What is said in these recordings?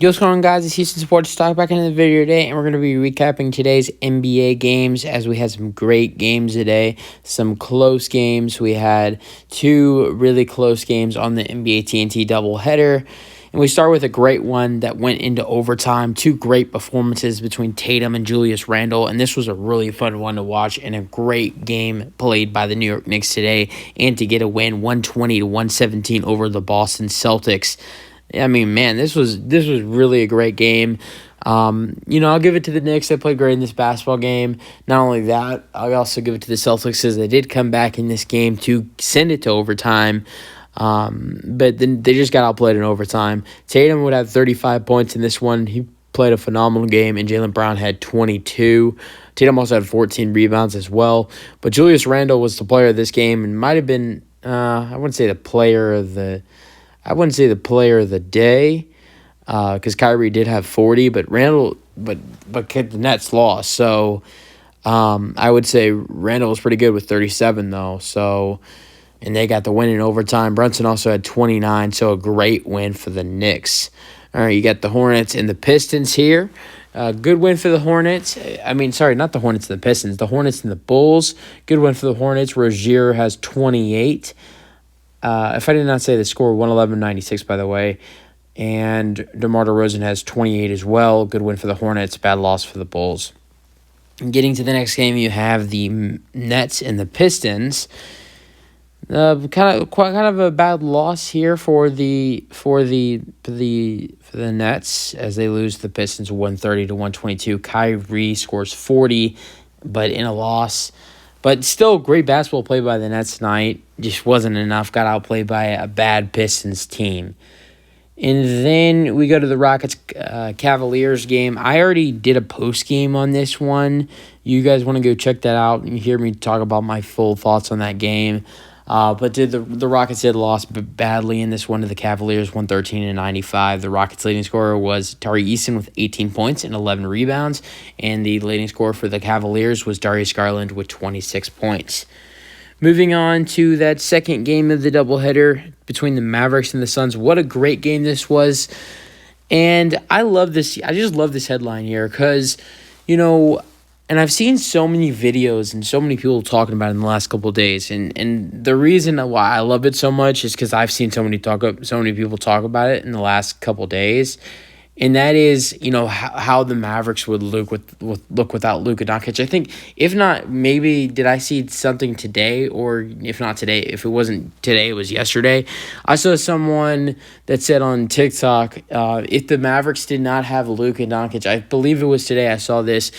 What's going on, guys? It's Houston Sports Talk back into the video today, and we're going to be recapping today's NBA games as we had some great games today, some close games. We had two really close games on the NBA TNT doubleheader, and we start with a great one that went into overtime. Two great performances between Tatum and Julius Randle, and this was a really fun one to watch and a great game played by the New York Knicks today, and to get a win 120-117 over the Boston Celtics. I mean, man, this was really a great game. I'll give it to the Knicks. They played great in this basketball game. Not only that, I'll also give it to the Celtics as they did come back in this game to send it to overtime. But then they just got outplayed in overtime. Tatum would have 35 points in this one. He played a phenomenal game, and Jaylen Brown had 22. Tatum also had 14 rebounds as well. But Julius Randle was the player of this game and might have been, I wouldn't say the player of the day, because Kyrie did have 40, but Randle, but the Nets lost. So I would say Randle was pretty good with 37 though. So, and they got the win in overtime. Brunson also had 29, so a great win for the Knicks. All right, you got the Hornets and the Pistons here. Good win for the Hornets. Not the Hornets and the Pistons. The Hornets and the Bulls. Good win for the Hornets. Rozier has 28. If I did not say the score, 111-96, by the way. And DeMar DeRozan has 28 as well. Good win for the Hornets, bad loss for the Bulls. And getting to the next game, you have the Nets and the Pistons. Kind of a bad loss here for the Nets as they lose the Pistons 130-122. Kyrie scores 40, but in a loss. But still, great basketball play by the Nets tonight. Just wasn't enough. Got outplayed by a bad Pistons team. And then we go to the Rockets-Cavaliers game. I already did a post-game on this one. You guys want to go check that out and hear me talk about my full thoughts on that game. But the Rockets did lost badly in this one to the Cavaliers, 113-95. The Rockets' leading scorer was Tari Eason with 18 points and 11 rebounds, and the leading scorer for the Cavaliers was Darius Garland with 26 points. Moving on to that second game of the doubleheader between the Mavericks and the Suns. What a great game this was. And I love this. I just love this headline here because, and I've seen so many videos and so many people talking about it in the last couple of days. And the reason why I love it so much is because I've seen so many people talk about it in the last couple of days. And that is, how the Mavericks would look without Luka Doncic. I think, if not, maybe did I see something today, or if not today, if it wasn't today, it was yesterday. I saw someone that said on TikTok, if the Mavericks did not have Luka Doncic, I believe it was today I saw this.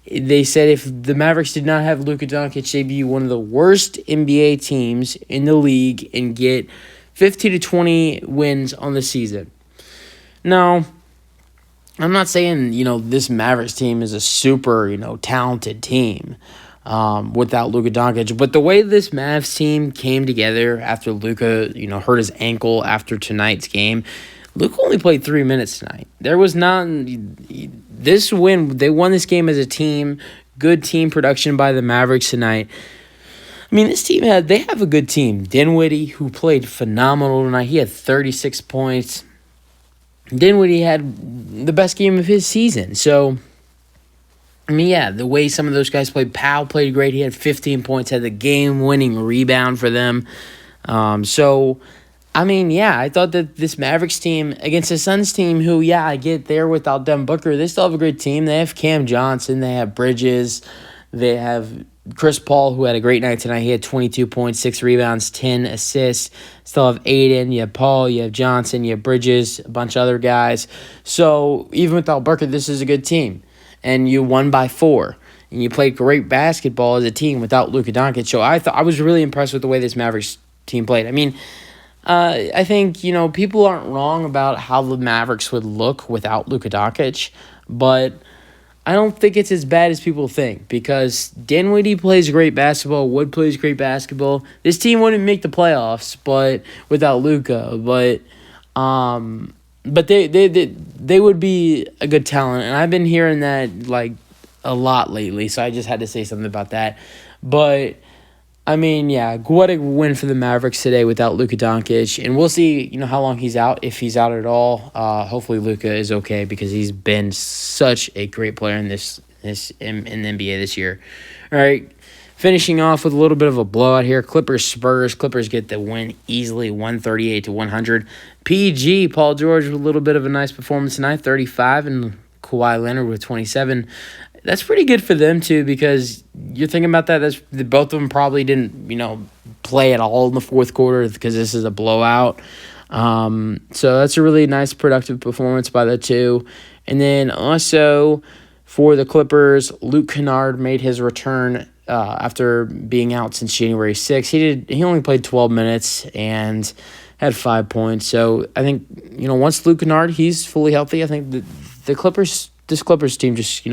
They said if the Mavericks did not have Luka Doncic, they'd be one of the worst NBA teams in the league and get 50 to 20 wins on the season. Now, I'm not saying, this Mavericks team is a super, talented team without Luka Doncic. But the way this Mavs team came together after Luka, hurt his ankle after tonight's game, Luka only played 3 minutes tonight. There was not this win. They won this game as a team. Good team production by the Mavericks tonight. I mean, this team they have a good team. Dinwiddie, who played phenomenal tonight, he had 36 points. Dinwiddie had the best game of his season. So, the way some of those guys played, Powell played great. He had 15 points, had the game-winning rebound for them. I thought that this Mavericks team against the Suns team, who, I get there without Devin Booker, they still have a great team. They have Cam Johnson. They have Bridges. They have Chris Paul, who had a great night tonight. He had 22 points, 6 rebounds, 10 assists. Still have Aiden, you have Paul, you have Johnson, you have Bridges, a bunch of other guys. So even without Booker, this is a good team. And you won by 4. And you played great basketball as a team without Luka Doncic. So I was really impressed with the way this Mavericks team played. I think, people aren't wrong about how the Mavericks would look without Luka Doncic. But I don't think it's as bad as people think, because Dinwiddie plays great basketball. Wood plays great basketball. This team wouldn't make the playoffs, but without Luka. But they would be a good talent, and I've been hearing that a lot lately. So I just had to say something about that. But I mean, yeah, what a win for the Mavericks today without Luka Doncic, and we'll see, how long he's out, if he's out at all. Hopefully, Luka is okay because he's been such a great player in in the NBA this year. All right, finishing off with a little bit of a blowout here. Clippers Spurs. Clippers get the win easily, 138-100. PG Paul George with a little bit of a nice performance tonight, 35, and Kawhi Leonard with 27. That's pretty good for them too, because you're thinking about that. Both of them probably didn't, play at all in the fourth quarter because this is a blowout. So that's a really nice, productive performance by the two. And then also for the Clippers, Luke Kennard made his return after being out since January 6th. He only played 12 minutes and had 5 points. So I think once Luke Kennard he's fully healthy, I think this Clippers team just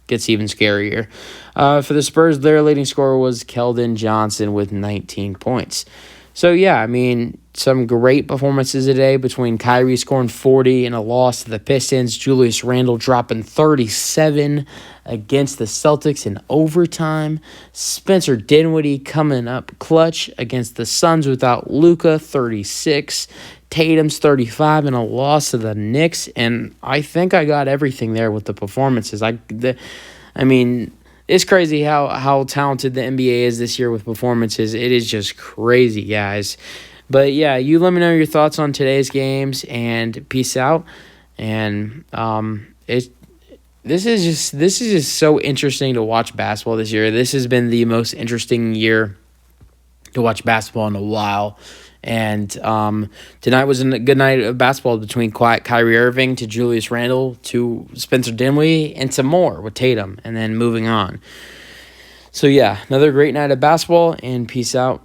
gets even scarier. For the Spurs, their leading scorer was Keldon Johnson with 19 points. So, yeah, I mean, some great performances today between Kyrie scoring 40 in a loss to the Pistons, Julius Randle dropping 37 against the Celtics in overtime, Spencer Dinwiddie coming up clutch against the Suns without Luka, 36, Tatum's 35 in a loss to the Knicks, and I think I got everything there with the performances. I mean, it's crazy how talented the NBA is this year with performances. It is just crazy, guys. But yeah, you let me know your thoughts on today's games, and peace out. And this is just so interesting to watch basketball this year. This has been the most interesting year to watch basketball in a while. And tonight was a good night of basketball between Kyrie Irving to Julius Randle to Spencer Dinwiddie and some more with Tatum, and then moving on. So, yeah, another great night of basketball, and peace out.